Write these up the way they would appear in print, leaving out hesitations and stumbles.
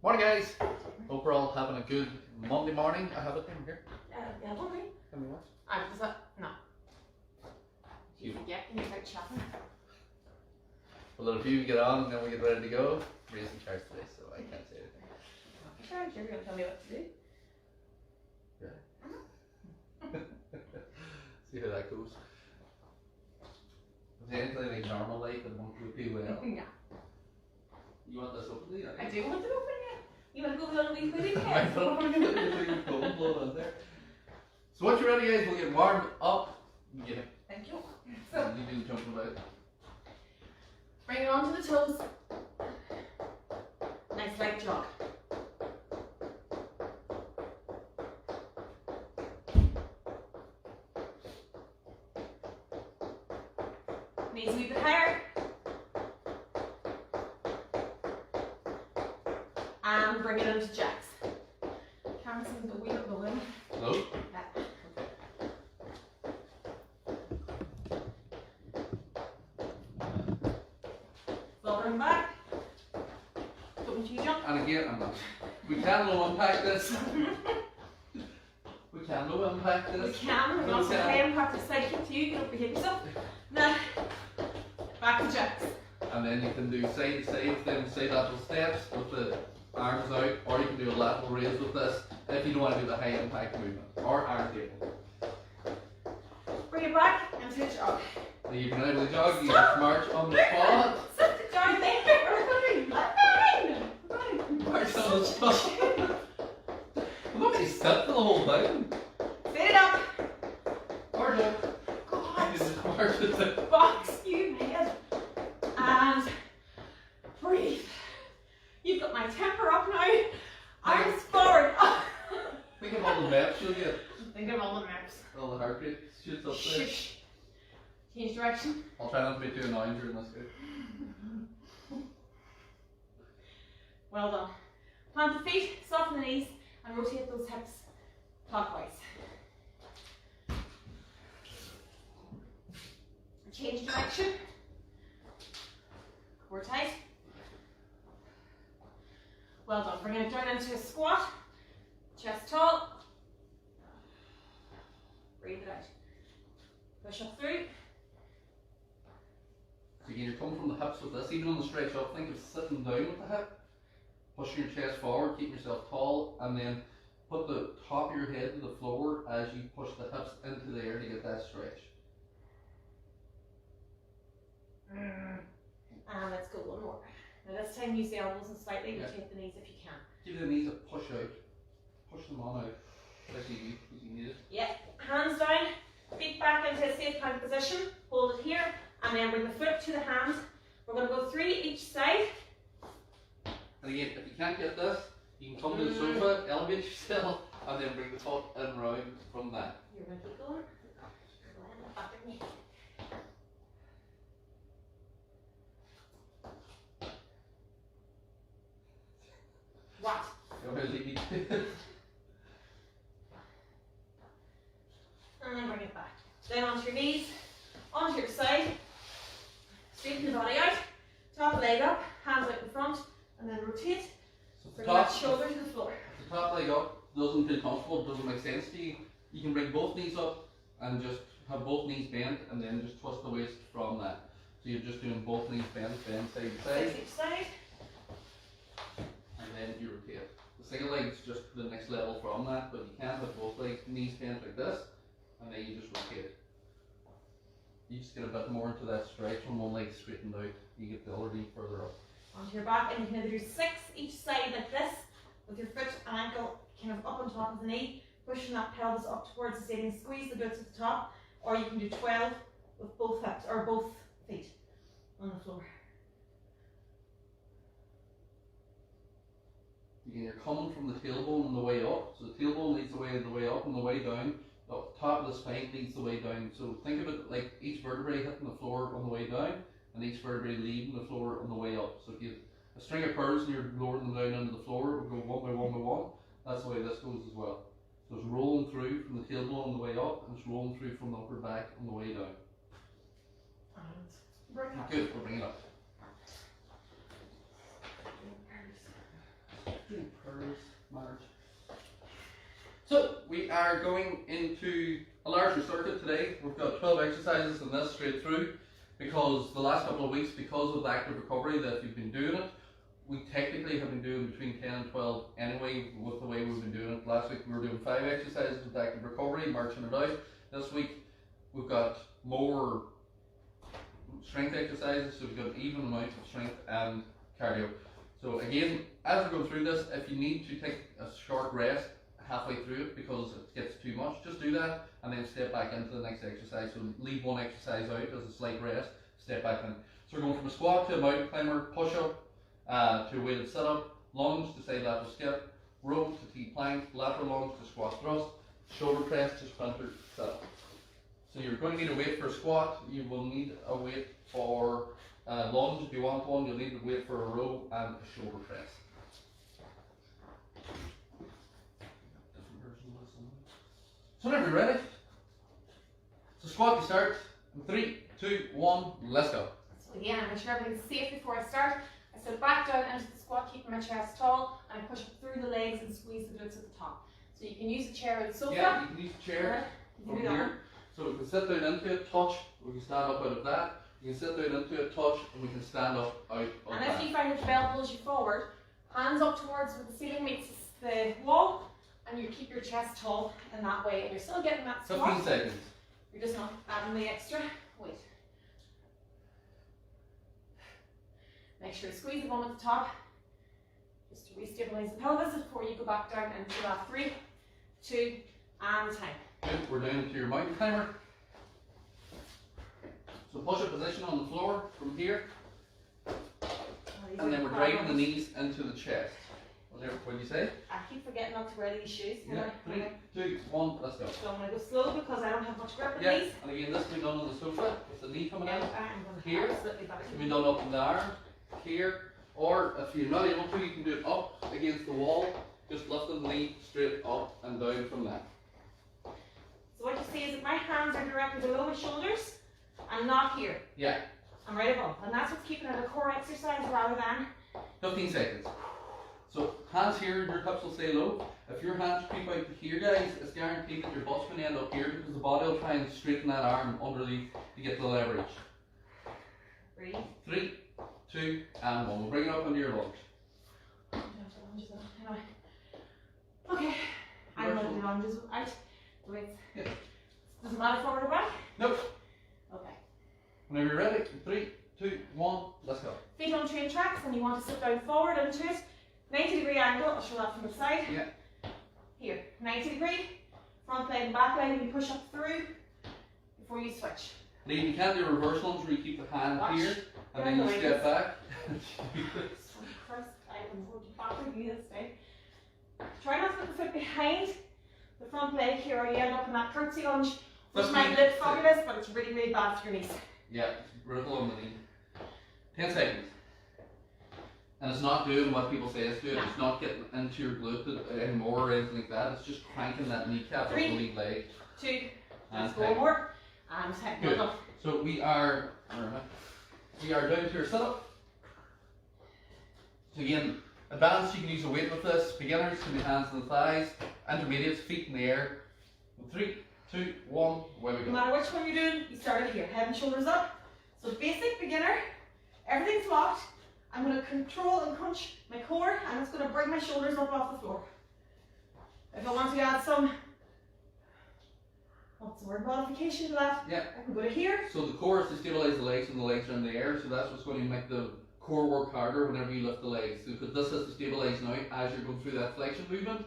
Morning, guys. Hope we're all having a good Monday morning. I have it in here. Yeah, don't we? Can we watch? Does that? No. Do you forget when you start shopping? Well, if you get on and then we get ready to go, raising charts today, so I can't say anything. Sure, I'm sure you're going to tell me what to do. Yeah. See how that goes. Is there anything like normal light that won't go too well? Yeah. You want this open? Yeah. I do want it open, yeah. You want to go with all these moving I heads? thought we were going to do cold blood on there. So once you're ready, guys, we'll get warmed up. Yeah. Thank you. So, You do the jumping about. bring it onto the toes. Nice light jog. Knees a wee bit higher. And bring it into jacks. Camera seems a wee bit low in. Hello? Yeah. Lowering back. Don't you jump. And again, we can low impact this. We can low impact We this. can. We're also playing practice side kick to you. You don't behave yourself. Now, back to jacks. And then you can do side to side, then side lateral steps with the arms out, or you can do a lateral raise with this if you don't want to do the high impact movement, or arm table. Bring it back into a jog. And you can out with the jog, you just march on the spot. Sit the jog there. March on the spot. Nobody stepped the whole thing. Spit it up. March up. God. You just march it down. Box you head. And breathe. You've got my temper up now. Arms forward. Think of all the maps you'll get. Think of all the maps. All the heart rate shoots up there. Shush. Change direction. I'll try not to be too annoying during this game. Well done. Plant the feet, soften the knees, and rotate those hips clockwise. Change direction. Core tight. Well done. Bring it down into a squat. Chest tall. Breathe it out. Push up through. So again, you're coming from the hips with this, even on the stretch up, think of sitting down with the hip, pushing your chest forward, keeping yourself tall, and then put the top of your head to the floor as you push the hips into the air to get that stretch. And let's go one more. Now this time use the elbows and slightly rotate the knees if you can. Give the knees a push out, push them on out, as you need it. Yeah, hands down, feet back into a safe plank position, hold it here, and then bring the foot to the hand. We're going to go 3 each side. And again, if you can't get this, you can come to the sofa, elevate yourself, and then bring the foot in round from that. You're going to keep going. Back at me. What? You really need to. And then bring it back. Then onto your knees, onto your side. Straighten the body out. Top leg up, hands out in front, and then rotate. So Bring that shoulder to the floor. If the top leg up doesn't feel comfortable, doesn't make sense to you, you can bring both knees up and just have both knees bent and then just twist the waist from that. So you're just doing both knees bent side to side, Each side. and then you rotate. The single leg's just the next level from that, but you can have both legs, knees bent like this, and then you just rotate. You just get a bit more into that stretch when one leg's straightened out, you get the other knee further up. Onto your back, and you can either do 6 each side like this, with your foot and ankle kind of up on top of the knee, pushing that pelvis up towards the ceiling, squeeze the glutes at the top, or you can do 12 with both hips, or both feet on the floor. Again, you're coming from the tailbone on the way up, so the tailbone leads the way up and the way down. The top of the spine leads the way down. So think of it like each vertebrae hitting the floor on the way down, and each vertebrae leaving the floor on the way up. So if you have a string of pearls and you're lowering them down into the floor, it will go one by one by one. That's the way this goes as well. So it's rolling through from the tailbone on the way up, and it's rolling through from the upper back on the way down. And bring it up. Good, we'll bring it up. Doing purrs, Marge. So we are going into a larger circuit today. We've got 12 exercises in this straight through, because the last couple of weeks, because of the active recovery that you've been doing it, we technically have been doing between 10 and 12 anyway with the way we've been doing it. Last week we were doing 5 exercises with active recovery, marching it out. This week we've got more strength exercises, so we've got an even amount of strength and cardio. So again, as we're going through this, if you need to take a short rest halfway through it because it gets too much, just do that and then step back into the next exercise. So leave one exercise out as a slight rest, step back in. So we're going from a squat to a mountain climber, push up to a weighted sit up, lunge to side lateral skip, row to T plank, lateral lunge to squat thrust, shoulder press to sprinter sit up. So you're going to need a weight for a squat, you will need a weight for lunge if you want one, you'll need a weight for a row and a shoulder press. So whenever you're ready, so squat you start in 3, 2, 1, let's go. So again, I make sure everything's safe before I start. I sit back down into the squat, keeping my chest tall, and I push up through the legs and squeeze the glutes at the top. So you can use a chair or the sofa. Yeah, you can use a chair from here. So we can sit down into it, touch, we can stand up out of that. You can sit down into it, touch, and we can stand up out of that. And if you find that the bell pulls you forward, hands up towards where the ceiling meets the wall, and you keep your chest tall in that way, and you're still getting that squat. 15 seconds. You're just not adding the extra weight. Make sure to squeeze the bum at the top, just to re-stabilize the pelvis before you go back down into that 3, 2, and time. Good, we're down to your mountain climber. So push up position on the floor from here, and then we're driving the knees into the chest. What did you say? I keep forgetting not to wear these shoes. Yeah, 3, 2, 1, let's go. So I'm going to go slow because I don't have much grip in Yeah, these. and again, this can be done on the sofa with the knee coming in. I'm going to Here. absolutely back It can be done up in the arm, here, or if you're not able to, you can do it up against the wall, just lifting the knee straight up and down from that. So what you see is that my hands are directly below my shoulders and not here. Yeah. I'm right above. And that's what's keeping it a core exercise rather than 15 seconds. So hands here, your hips will stay low. If your hands creep out to here, guys, it's guaranteed that your butt's going to end up here because the body will try and straighten that arm underneath to get the leverage. breathe. 3, 2, and 1. We'll bring it up into your lunge. Okay. I'm going to do lunges out. Wait. Yeah. Doesn't matter forward or back? Nope. Okay. Whenever you're ready, 3, 2, 1, let's go. Feet on train tracks, and you want to sit down forward into it. 90-degree angle, I'll show that from the side. Yeah. Here, 90 degree, front leg and back leg, and you push up through before you switch. Now you can't do a reverse lunge where you keep the hand Watch. here and then you step back. First, I will hold you backward, you this way. Try not to put the foot behind the front leg here, or you end up in that curtsy lunge, which might look fabulous, but it's really, really bad for your knees. Yeah, brutal on the knee. 10 seconds. And it's not doing what people say it's doing. No. It's not getting into your glute anymore or anything like that. It's just cranking that kneecap up the 3, lead leg. 2, And let's go more. And time. Good. Well done. So we are down to your sit-up. So again, advanced, you can use a weight with this. Beginners can be hands on the thighs. Intermediates, feet in the air. 3, 2, 1, away we No go. matter which one you're doing, you start it here, head and shoulders up. So basic beginner, everything's locked. I'm going to control and crunch my core, and it's going to bring my shoulders up off the floor. If I want to add some, what's the word, modification to that, Yeah. I can go to here. So the core is to stabilize the legs when the legs are in the air, so that's what's going to make the core work harder whenever you lift the legs. Because this has to stabilize now as you're going through that flexion movement.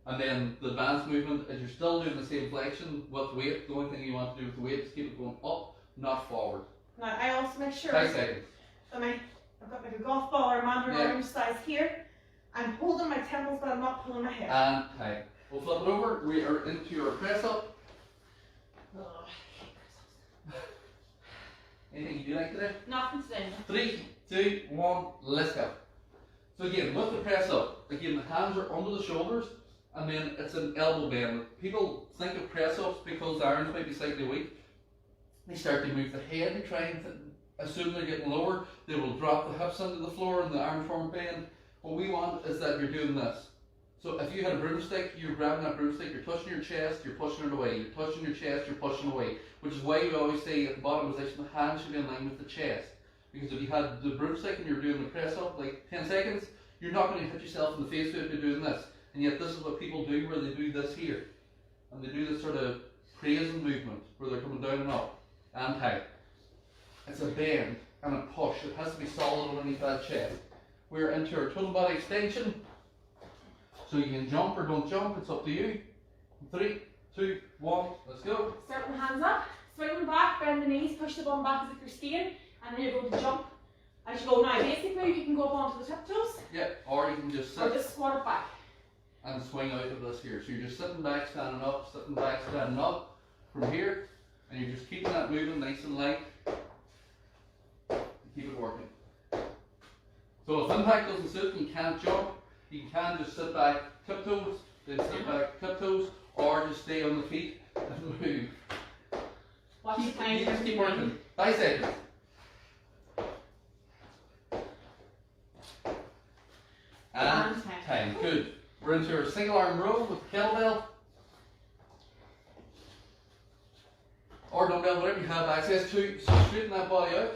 And then the advanced movement is you're still doing the same flexion with weight. The only thing you want to do with the weight is keep it going up, not forward. Now I also make sure 5 seconds. that I've got like a golf ball or a mandarin Yeah. orange size here. I'm holding my temples, but I'm not pulling my head. And time. We'll flip it over. We are into your press up. Anything you do like today? Nothing today. 3, 2, 1, let's go. So again, with the press up, again the hands are under the shoulders and then it's an elbow bend. People think of press ups because the arms might be slightly weak. They start to move the head, they try and assume they're getting lower. They will drop the hips into the floor and the arms form bend. what we want is that you're doing this. So if you had a broomstick, you're grabbing that broomstick, you're touching your chest, you're pushing it away. You're touching your chest, you're pushing away. Which is why we always say at the bottom position, the hand should be in line with the chest. Because if you had the broomstick and you're doing the press up like 10 seconds, you're not going to hit yourself in the face if you're doing this. And yet this is what people do, where they do this here. And they do this sort of praising movement, where they're coming down and up and high. It's a bend and a push. It has to be solid underneath that chest. We're into our total body extension. So you can jump or don't jump, it's up to you. 3, 2, 1, let's go. Start with the hands up, swing them back, bend the knees, push the bum back as if you're skiing, and then you're going to jump as you go. Now, basically, you can go up onto the tiptoes. Yeah, or you can just sit. Or just squat it back. And swing out of this here. So you're just sitting back, standing up, sitting back, standing up from here, and you're just keeping that moving nice and light. Keep it working. So if impact doesn't suit and you can't jump, you can just sit back tiptoes, then sit back tiptoes, or just stay on the feet and move. Watch the time. Just keep working. 5 seconds. And time. Good. We're into our single arm row with the kettlebell. Or dumbbell, whatever you have access to. So straighten that body out.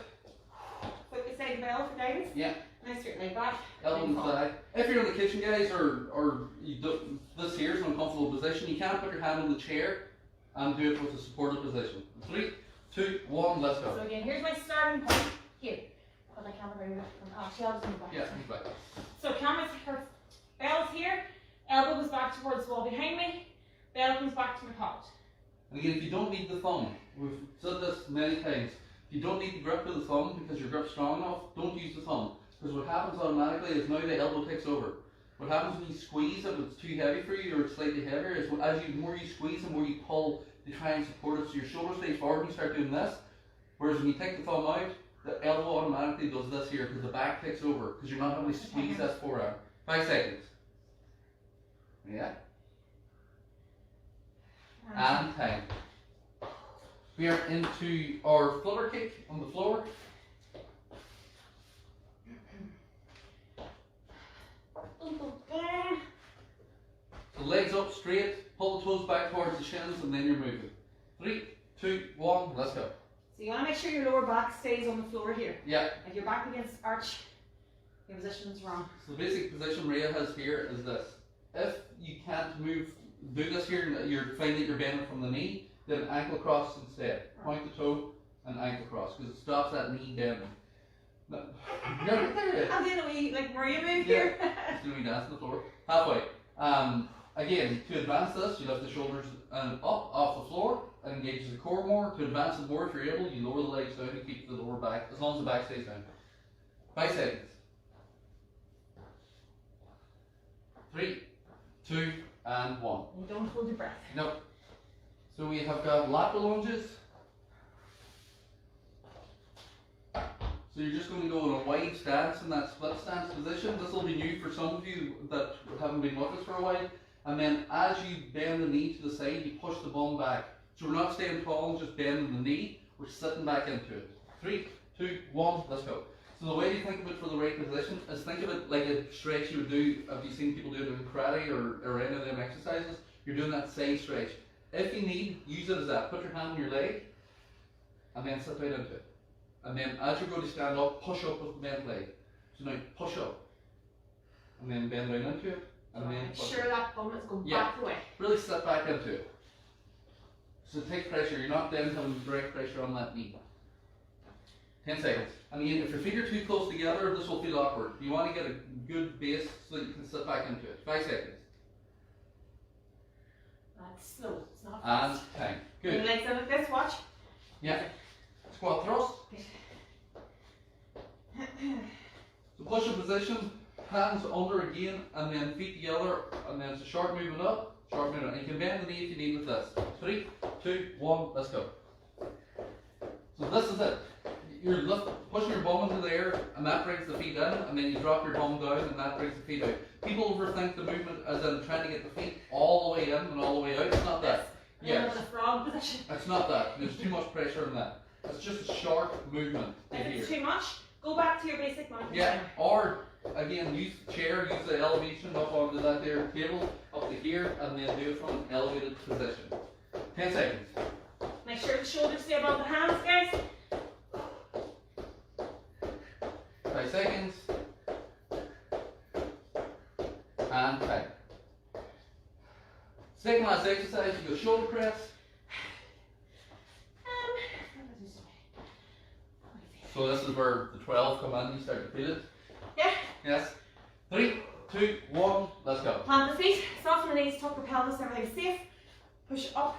Put the side bell for guidance. Yeah. Now straighten out back. Elbow and thigh. If you're in the kitchen, guys, or you do, this here is an uncomfortable position, you can put your hand on the chair and do it with a supported position. 3, 2, 1, let's go. So again, here's my starting point. Here. Put my camera around it. Actually, I'll just move back. Yeah, move back. So camera's her bell's here. Elbow goes back towards the wall behind me. Bell comes back to my pocket. And again, if you don't need the thumb, we've said this many times, if you don't need the grip of the thumb because your grip's strong enough, don't use the thumb. Because what happens automatically is now the elbow takes over. What happens when you squeeze, if it's too heavy for you or it's slightly heavier, is as you more you squeeze and more you pull to try and support it, so your shoulder stays forward and you start doing this. Whereas when you take the thumb out, the elbow automatically does this here because the back takes over because you're not having to squeeze that forearm. 5 seconds. Yeah. And time. We are into our flutter kick on the floor. So legs up straight, pull the toes back towards the shins, and then you're moving. 3, 2, 1, let's go. So you want to make sure your lower back stays on the floor here. Yeah. If you're back against arch, your position's wrong. So the basic position Maria has here is this. If you can't do this here, you're finding that you're bending from the knee, then ankle cross instead. Point the toe and ankle cross because it stops that knee bending. No, you're right there. I'm doing a wee, like Maria move here. Just doing a dance on the floor. Halfway. Again, to advance this, you lift the shoulders up off the floor and engage the core more. To advance it more, if you're able, you lower the legs down and keep the lower back, as long as the back stays down. 5 seconds. 3, 2, and 1. And don't hold your breath. No. So we have got lateral lunges. So you're just going to go in a wide stance in that split stance position. This will be new for some of you that haven't been with us for a while. And then as you bend the knee to the side, you push the bum back. So we're not staying tall and just bending the knee, we're sitting back into it. 3, 2, 1, let's go. So the way you think of it for the right position is think of it like a stretch you would do, have you seen people do it in karate or any of them exercises? You're doing that side stretch. If you need, use it as that. Put your hand on your leg and then sit right into it. And then as you're going to stand up, push up with the bent leg. So now push up and then bend down into it. And then make sure that bum is going back away. Really sit back into it. So take pressure, you're not then having direct pressure on that knee. 10 seconds. And again, if your feet are too close together, this will feel awkward. You want to get a good base so that you can sit back into it. 5 seconds. That's slow, it's not fast. And time. Good. Your legs out like this, watch. Yeah. Squat thrust. So push in position, hands under again, and then feet together, and then it's a sharp movement up, sharp movement. And you can bend the knee if you need with this. 3, 2, 1, let's go. So this is it. You're pushing your bum into the air, and that brings the feet in, and then you drop your bum down, and that brings the feet out. People overthink the movement as in trying to get the feet all the way in and all the way out. It's not that. Yes. The frog position. It's not that. There's too much pressure on that. It's just a sharp movement. If it's too much, go back to your basic mountain. Yeah, or again, use the chair, use the elevation up onto that there table, up to here, and then do it from an elevated position. 10 seconds. Make sure the shoulders stay above the hands, guys. 5 seconds. And time. Second last exercise, you go shoulder press. So this is where the 12 come in, you start to feel it. Yeah. Yes. 3, 2, 1, let's go. Plant the feet, soften the knees, tuck the pelvis, everything's safe. Push up,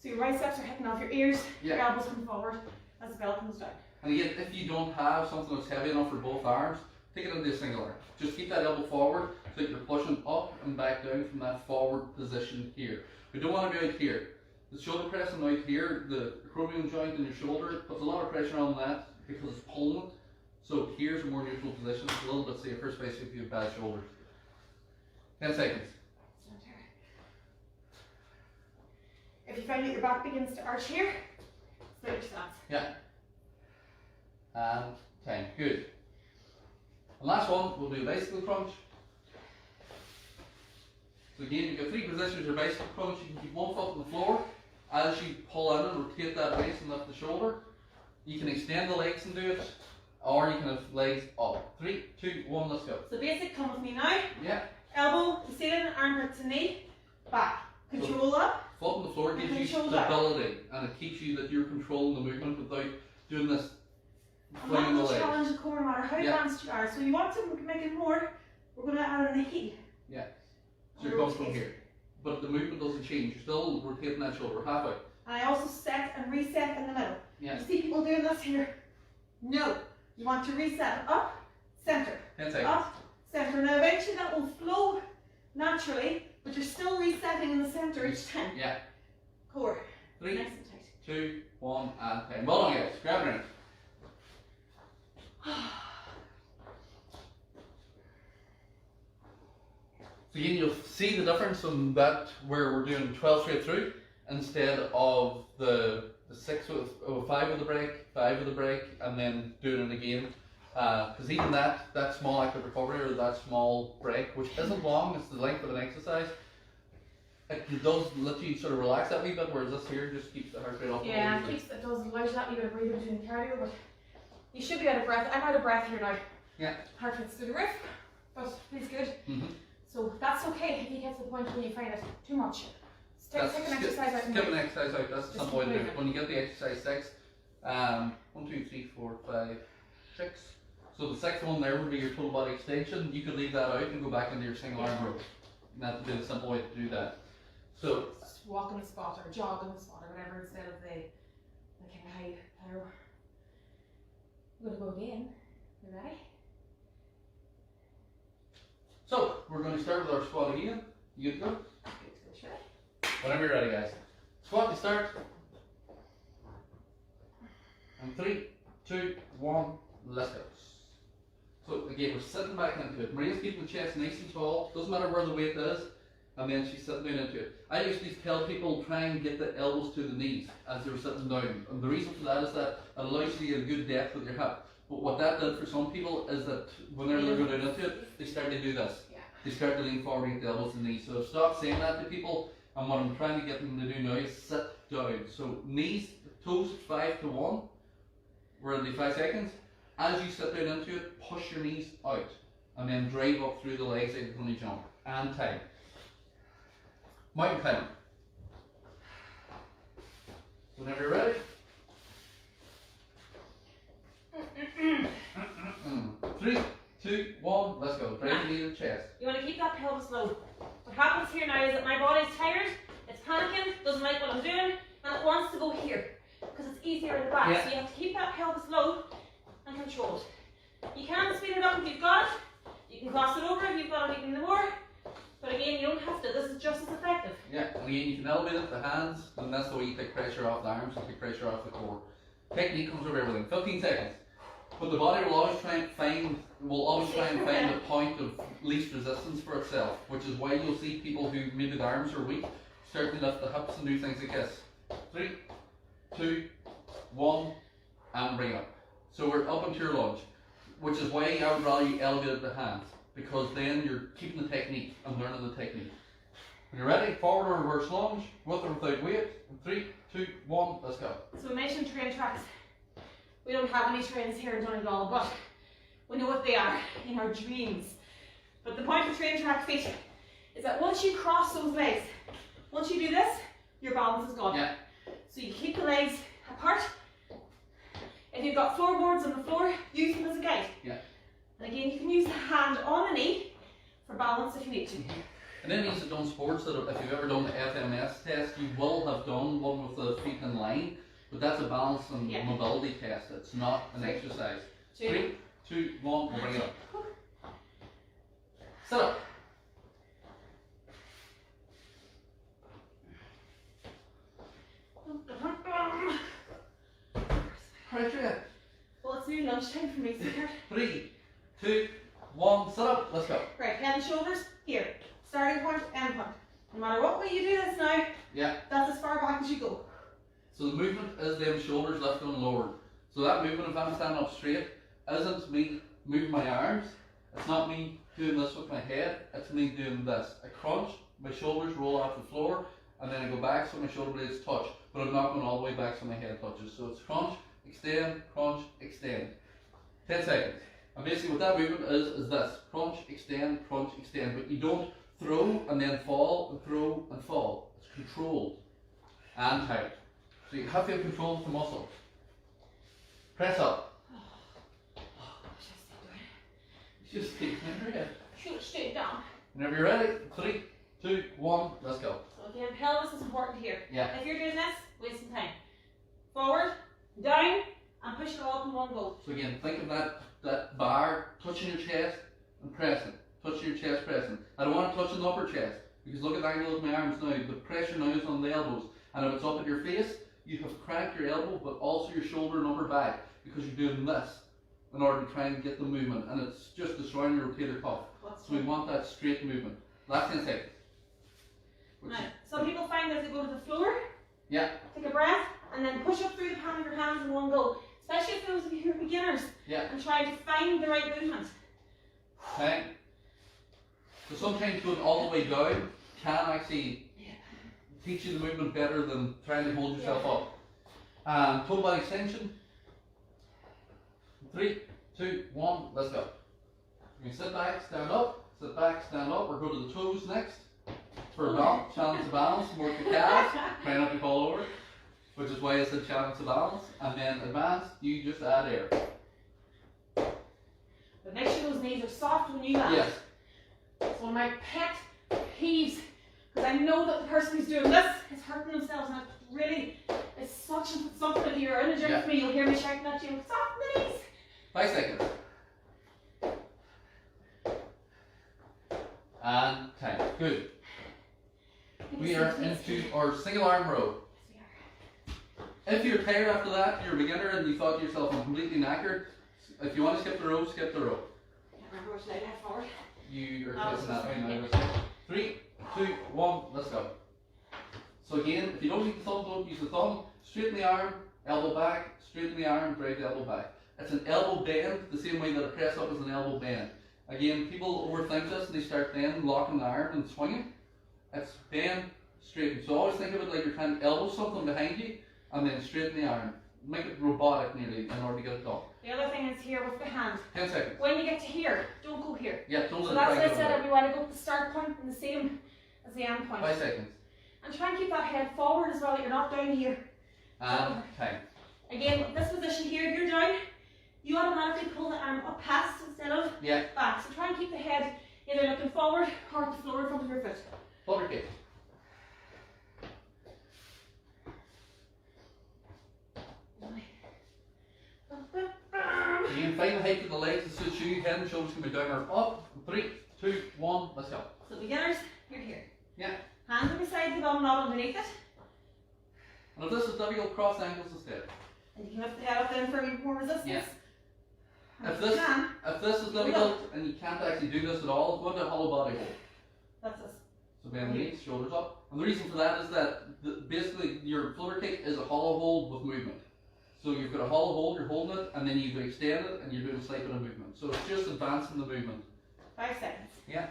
so your biceps are hitting off your ears, your elbows come forward as the bell comes down. And again, if you don't have something that's heavy enough for both arms, take it into a single arm. Just keep that elbow forward so that you're pushing up and back down from that forward position here. We don't want to be out here. The shoulder pressing out here, the acromion joint in your shoulder, puts a lot of pressure on that because it's pulling it. So here's a more neutral position. It's a little bit safer, especially if you have bad shoulders. 10 seconds. If you find that your back begins to arch here, split your stance. Yeah. And 10. Good. And last one, we'll do a bicycle crunch. So again, you've got 3 positions your bicycle crunch. You can keep one foot on the floor. As you pull in and rotate that waist and lift the shoulder, you can extend the legs and do it, or you can have legs up. 3, 2, 1, let's go. So basic, come with me now. Yeah. Elbow to ceiling, armpit to knee, back. Control up. Foot on the floor gives you stability, and it keeps you that you're controlling the movement without doing this flinging the legs. Challenge the core no matter how advanced you are. So you want to make it more, we're going to add in a heel. Yeah. So you're going from here. But the movement doesn't change. You're still rotating that shoulder halfway. And I also set and reset in the middle. Yeah. You see people doing this here? No. You want to reset up, center. 10 seconds. Up, center. Now eventually that will flow naturally, but you're still resetting in the center each time. Yeah. Core. 3, Nice and tight. 2, 1, and 10. Well done, guys. Grab it in. So again, you'll see the difference in that where we're doing 12 straight through instead of the 6 with 5 with the break, 5 with the break, and then doing it again. Because even that small active recovery or that small break, which isn't long, it's the length of an exercise, it does let you sort of relax that wee bit, whereas this here just keeps the heart rate up. Yeah, it does allows that wee bit of breathing between cardio, but you should be out of breath. I'm out of breath here now. Yeah. Heart rate's through the roof, but feels good. So that's okay if you get to the point where you find it too much. Take an exercise out. Skip an exercise out, that's the simple way to do it. When you get the exercise 6, 1, 2, 3, 4, 5, 6. So the 6th one there would be your total body extension. You could leave that out and go back into your single arm row. And that would be the simple way to do that. So just walk in the spot or jog in the spot or whatever instead of the kind of high power. I'm going to go again. You ready? So we're going to start with our squat again. You good to go? Good to go, sure. Whenever you're ready, guys. Squat to start. And 3, 2, 1, let's go. So again, we're sitting back into it. Maria's keeping the chest nice and tall. Doesn't matter where the weight is. And then she's sitting down into it. I usually tell people try and get the elbows to the knees as they're sitting down. And the reason for that is that it allows you to get a good depth with your hip. But what that did for some people is that whenever they're going down into it, they start to do this. Yeah. They start to lean forward and get the elbows to the knees. So stop saying that to people. And what I'm trying to get them to do now is sit down. So knees, toes 5 to 1. We're in the 5 seconds. As you sit down into it, push your knees out. And then drive up through the legs like a honey jump. And time. Mountain climber. Whenever you're ready. 3, 2, 1, let's go. Drive the knee to the chest. You want to keep that pelvis low. What happens here now is that my body's tired, it's panicking, doesn't like what I'm doing, and it wants to go here because it's easier in the back. Yeah. So you have to keep that pelvis low and controlled. You can speed it up if you've got it. You can cross it over if you've got it even more. But again, you don't have to. This is just as effective. Yeah, and again, you can elevate it with the hands, and that's the way you take pressure off the arms and take pressure off the core. Technique comes over everything. 15 seconds. But the body will always try and find the point of least resistance for itself, which is why you'll see people who maybe the arms are weak start to lift the hips and do things like this. 3, 2, 1, and bring up. So we're up into your lunge. which is why I would rather you elevate the hands, because then you're keeping the technique and learning the technique. When you're ready, forward or reverse lunge, with or without weight. In 3, 2, 1, let's go. So we mentioned train tracks. We don't have any trains here in Donegal, but we know what they are in our dreams. But the point of train track feet is that once you cross those legs, once you do this, your balance is gone. Yeah. So you keep the legs apart. If you've got floorboards on the floor, use them as a guide. Yeah. And again, you can use the hand on the knee for balance if you need to. And then these have done sports that if you've ever done the FMS test, you will have done one with the feet in line, but that's a balance and mobility test. It's not an exercise. 3, 2, 1, we'll bring it up. Sit up. Right, Trina. Well, it's nearly lunchtime for me, sweetheart. 3, 2, 1, sit up, let's go. Right, head and shoulders, here. Starting point, end point. No matter what way you do this now, that's as far back as you go. So the movement is them shoulders lifted and lowered. So that movement, if I'm standing up straight, isn't me moving my arms. It's not me doing this with my head, it's me doing this. I crunch, my shoulders roll off the floor, and then I go back so my shoulder blades touch. But I'm not going all the way back so my head touches. So it's crunch, extend, crunch, extend. 10 seconds. And basically what that movement is this. Crunch, extend, but you don't throw and then fall and throw and fall. It's controlled and tight. So you have to have control of the muscle. Press up. Just keep it in. Shoot straight down. Whenever you're ready, 3, 2, 1, let's go. So again, pelvis is important here. Yeah. If you're doing this, wasting time. Forward, down, and push it all up in one go. So again, think of that bar touching your chest and pressing. Touching your chest, pressing. I don't want to touch the upper chest, because look at the angle of my arms now. The pressure now is on the elbows. And if it's up at your face, you have cracked your elbow, but also your shoulder and upper back, because you're doing this in order to try and get the movement. And it's just destroying your rotator cuff. So we want that straight movement. Last 10 seconds. Now, some people find that they go to the floor, take a breath, and then push up through the palm of your hands in one go. Especially if those of you who are beginners and trying to find the right movement. Okay. So sometimes going all the way down can actually teach you the movement better than trying to hold yourself up. Total body extension. 3, 2, 1, let's go. You can sit back, stand up, sit back, stand up, or go to the toes next. For a balance, challenge the balance, work the calves, try not to fall over, which is why I said challenge the balance. And then advanced, you just add air. But make sure those knees are soft when you land. Yes. It's one of my pet peeves, because I know that the person who's doing this is hurting themselves, and it's really, it's such something. If you're in a gym with me, you'll hear me shouting at you, soften the knees. 5 seconds. And time. Good. We are into our single arm row. If you're tired after that, you're a beginner and you thought to yourself, I'm completely knackered. If you want to skip the row, skip the row. Remember which leg I have forward. You are facing that way now. 3, 2, 1, let's go. So again, if you don't use the thumb, don't use the thumb. Straighten the arm, elbow back, straighten the arm, drag the elbow back. It's an elbow bend, the same way that a press up is an elbow bend. Again, people overthink this and they start then locking the arm and swinging. It's bend, straighten. So always think of it like you're trying to elbow something behind you and then straighten the arm. Make it robotic nearly in order to get it done. The other thing is here with the hand. 10 seconds. When you get to here, don't go here. Yeah, don't let so it that's drag what I said, away. we want to go to the start point and the same as the end point. 5 seconds. And try and keep that head forward as well, you're not down here. And time. Again, with this position here, if you're down, you automatically pull the arm up past instead of back. So try and keep the head either looking forward or at the floor in front of your foot. Flutter kick. You can find the height of the legs that suits you. Head and shoulders can be down or up. 3, 2, 1, let's go. So beginners, you're here. Yeah. Hands on the side of the bum, not underneath it. And if this is difficult, cross ankles instead. And you can lift the head up then for more resistance. Yeah. If this is difficult and you can't actually do this at all, go into a hollow body hold. That's us. So bend the knees, shoulders up. And the reason for that is that basically your flutter kick is a hollow hold with movement. So you've got a hollow hold, you're holding it, and then you can extend it, and you're doing a slight bit of movement. So it's just advancing the movement. 5 seconds. Yeah.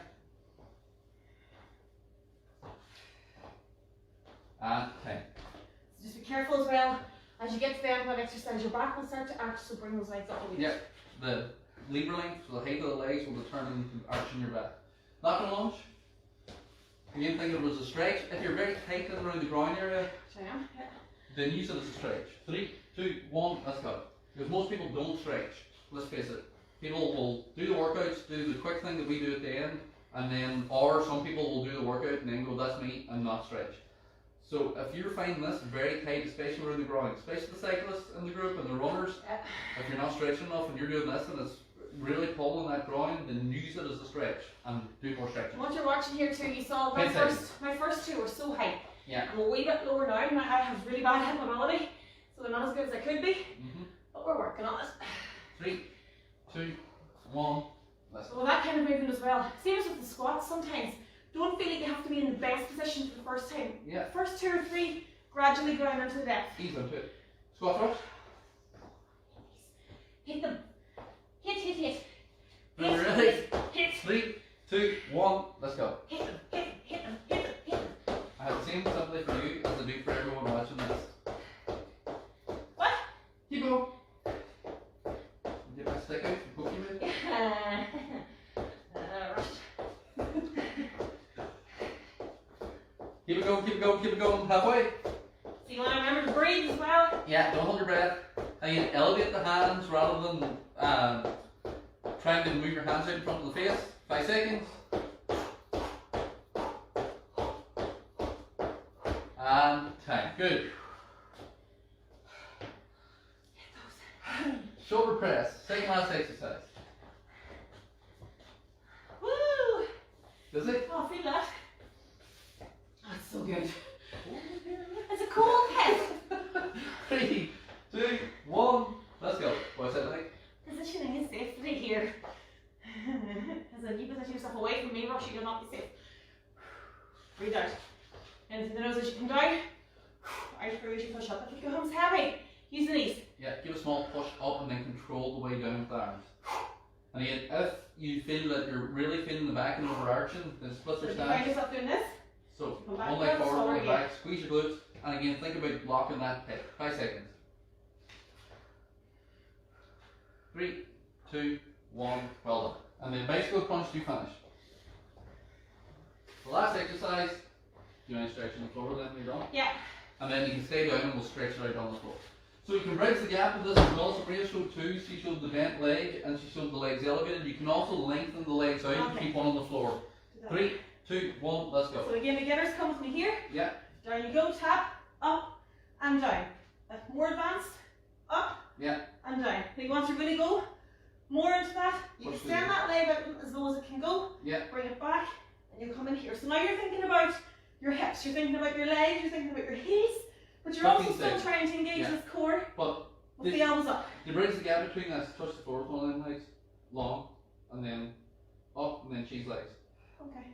And 10. So just be careful as well. As you get to the end of that exercise, your back will start to arch, so bring those legs up a bit. Yeah. The lever length, so the height of the legs will determine the arch in your back. Not going to lunge. Again, think of it as a stretch. If you're very tight in around the groin area, Which I am, yeah. then use it as a stretch. 3, 2, 1, let's go. Because most people don't stretch. Let's face it. People will do the workouts, do the quick thing that we do at the end, and then, or some people will do the workout and then go, that's me, and not stretch. So if you're finding this very tight, especially around the groin, especially the cyclists in the group and the runners, if you're not stretching enough and you're doing this and it's really pulling that groin, then use it as a stretch and do more stretching. What you're watching here too, you saw my first two were so high. Yeah. I'm a wee bit lower now, and I have really bad hip mobility, so they're not as good as I could be. But we're working on it. 3, 2, 1, let's So go. with that kind of movement as well, same as with the squats, sometimes don't feel like you have to be in the best position for the first time. Yeah. First 2 or 3, gradually ground into the depth. Ease into it. Squat thrust. Hit them. Hit, hit, hit. When you're Hit, ready. hit, hit. 3, 2, 1, let's go. Hit them, hit them, hit them, hit them, hit them. I have the same simply for you as I do for everyone watching this. What? Keep going. Get my stick out and poke you with it. Keep it going, keep it going, keep it going. Halfway. So you want to remember to breathe as well? Yeah, don't hold your breath. Again, elevate the hands rather than trying to move your hands out in front of the face. 5 seconds. And time. Good. Shoulder press. Second last exercise. Woo! Does it? Oh, feel that? That's so good. It's a cool head. 3, 2, 1. Let's go. What's that like? Positioning is safety here. As in, you position yourself away from me, Rush, you'll not be safe. Breathe out. In through the nose as you come down. Out through as you push up. If your arms heavy, use the knees. Yeah, give a small push up and then control the way down with the arms. And again, if you feel that you're really feeling the back and overarching, then split So your if you find stance. yourself doing this, So, come back one leg down, forward, one leg forward, back, squeeze your glutes, and again, think about locking that hip. 5 seconds. 3, 2, 1, well done. And then bicycle crunch to finish. The last exercise, do any stretch on the floor then you're done. yeah. And then you can stay down and we'll stretch it out on the floor. So you can bridge the gap with this as well. Sabrina showed 2, she showed the bent leg and she showed the legs elevated. You can also lengthen the legs out and Okay. keep one on the floor. 3, 2, 1, let's go. So again, beginners, come with me here. Yeah. Down you go, tap, up, and down. More advanced, up, Yeah. and down. Now you want to really go more into that, you Push extend the- that leg out as low as it can go, Yeah. bring it back, and you come in here. So now you're thinking about your hips, you're thinking about your legs, you're thinking about your heels, but you're also 15 still seconds. trying to engage Yeah. this core But with the elbows up. to bridge the gap between us, touch the floor with one of them legs, long, and then up, and then cheese legs. Okay.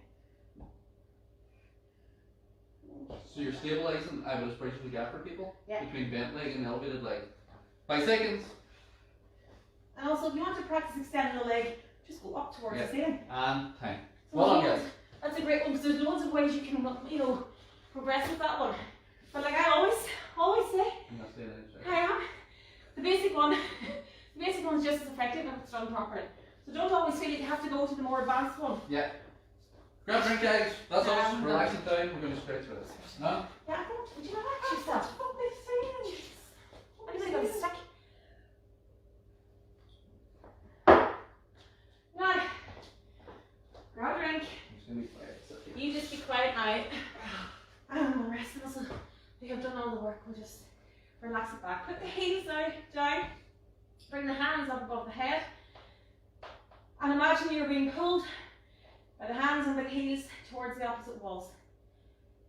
So you're stabilizing, I would just bridge the gap for people Yeah. between bent leg and elevated leg. 5 seconds. And also, if you want to practice extending the leg, just go up towards Yeah. the ceiling. And time. So Well done, guys. That's a great one because there's loads of ways you can, progress with that one. But like I always say, I'm not saying anything. I am. The basic one is just as effective if it's done properly. So don't always feel like you have to go to the more advanced one. Yeah. Grab drink, guys. That's us. Um, Relaxing time. We're going to stretch with this. No? Yeah, I don't. Would you not actually start? Anybody got a stick? Now, grab a drink. I'm just going to be quiet. It's okay. You just be quiet now. The rest of us, we have done all the work. We'll just relax it back. Put the heels down. Bring the hands up above the head. And imagine you're being pulled by the hands and the heels towards the opposite walls.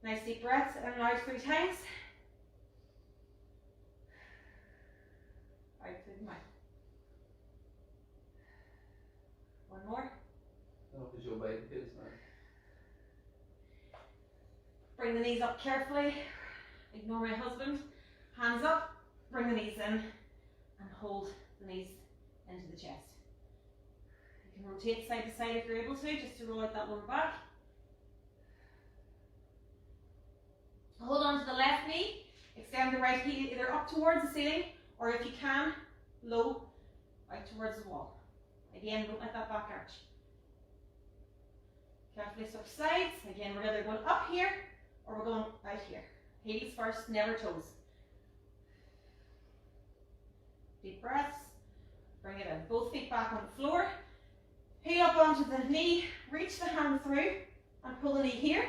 Nice deep breaths in and out 3 times. Out through the mouth. One more. No, because you'll bite the kids now. Bring the knees up carefully. Ignore my husband. Hands up. bring the knees in and hold the knees into the chest. You can rotate side to side if you're able to, just to roll out that lower back. Hold on to the left knee, extend the right heel either up towards the ceiling, or if you can, low, out towards the wall. Again, don't let that back arch. Carefully switch sides. Again, we're either going up here, or we're going out here. Heels first, never toes. Deep breaths. Bring it in. Both feet back on the floor. Heel up onto the knee. Reach the hand through and pull the knee here.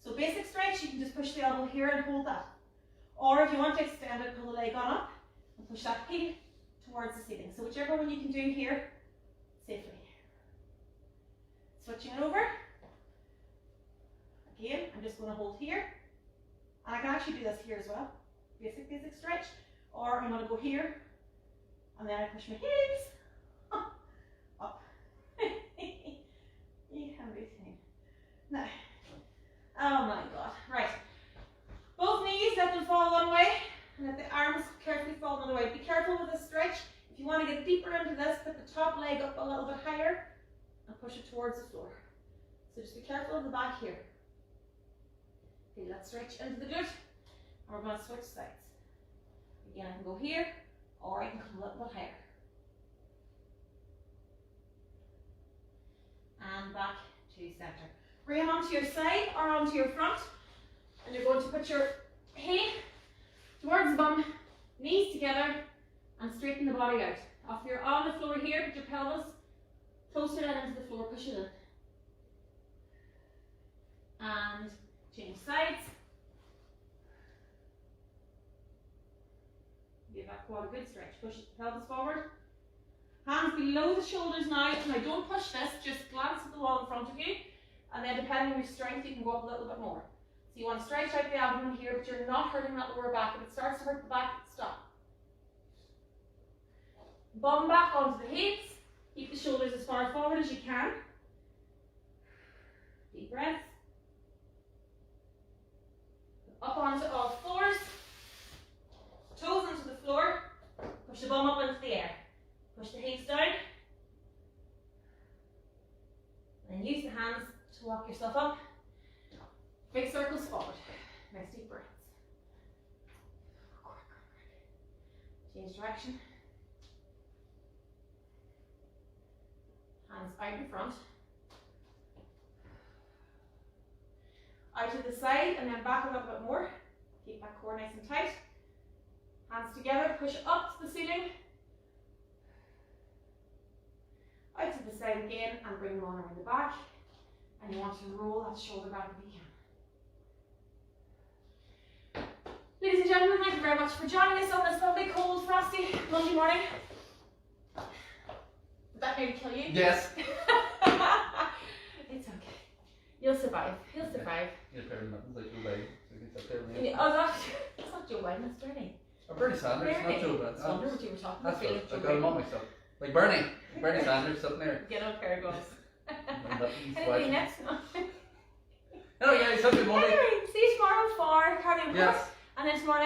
So basic stretch, you can just push the elbow here and hold that. Or if you want to extend it, pull the leg on up and push that heel towards the ceiling. So whichever one you can do here safely. Switching it over. Again, I'm just going to hold here. And I can actually do this here as well. Basic stretch. Or I'm going to go here. And then I push my heels up. Everything. Now. Oh my God. Right. Both knees, let them fall one way. And let the arms carefully fall another way. Be careful with this stretch. If you want to get deeper into this, put the top leg up a little bit higher and push it towards the floor. So just be careful of the back here. Okay, let's stretch into the glute. And we're going to switch sides. Again, I can go here, or I can come a little bit higher. And back to center. Bring them onto your side or onto your front. And you're going to put your head towards the bum, knees together, and straighten the body out. If you're on the floor here, put your pelvis closer down into the floor, push it in. And change sides. Give that quad a good stretch. Push the pelvis forward. Hands below the shoulders now. Now don't push this, just glance at the wall in front of you. And then depending on your strength, you can go up a little bit more. So you want to stretch out the abdomen here, but you're not hurting that lower back. If it starts to hurt the back, stop. Bum back onto the hips. Keep the shoulders as far forward as you can. Deep breaths. Up onto all fours. Toes into the floor. Push the bum up into the air. Push the hips down. And then use the hands to walk yourself up. Big circles forward. Nice deep breaths. Change direction. Hands out in front. Out to the side and then back a little bit more. Keep that core nice and tight. Hands together, push up to the ceiling. Out to the side again and bring them on around the back. And you want to roll that shoulder back if you can. Ladies and gentlemen, thank you very much for joining us on this lovely, cold, frosty Monday morning. Did that maybe kill you? Yes. It's okay. You'll survive. He'll survive. You're very much like Joe Biden. So you can sit there and Oh, that's not Joe Biden, that's Bernie. or Bernie Sanders, not Joe Biden. I wonder what you were talking That's about. what I got him on myself. Like Bernie Sanders sitting there. Get up, pair of gloves. Anyway, next. Oh yeah, he's having Monday. Anyway, see you tomorrow for cardio. Yes. And then tomorrow night